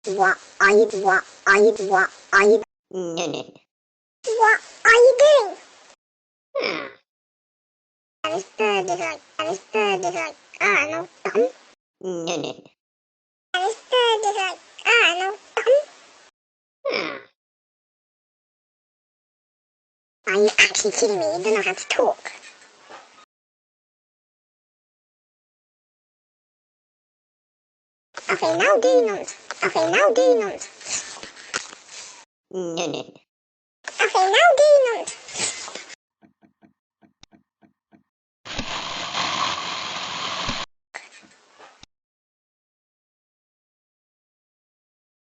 What are you? No, no. What are you doing? Hmm. And this bird is like, I don't know, dumb. No, no. And this bird is like, I don't know, dumb. Hmm. Are you actually kidding me? You don't know how to talk. Okay, now do you nonsense. Okay, now do you nonsense. No, no. Okay, now do you nonsense.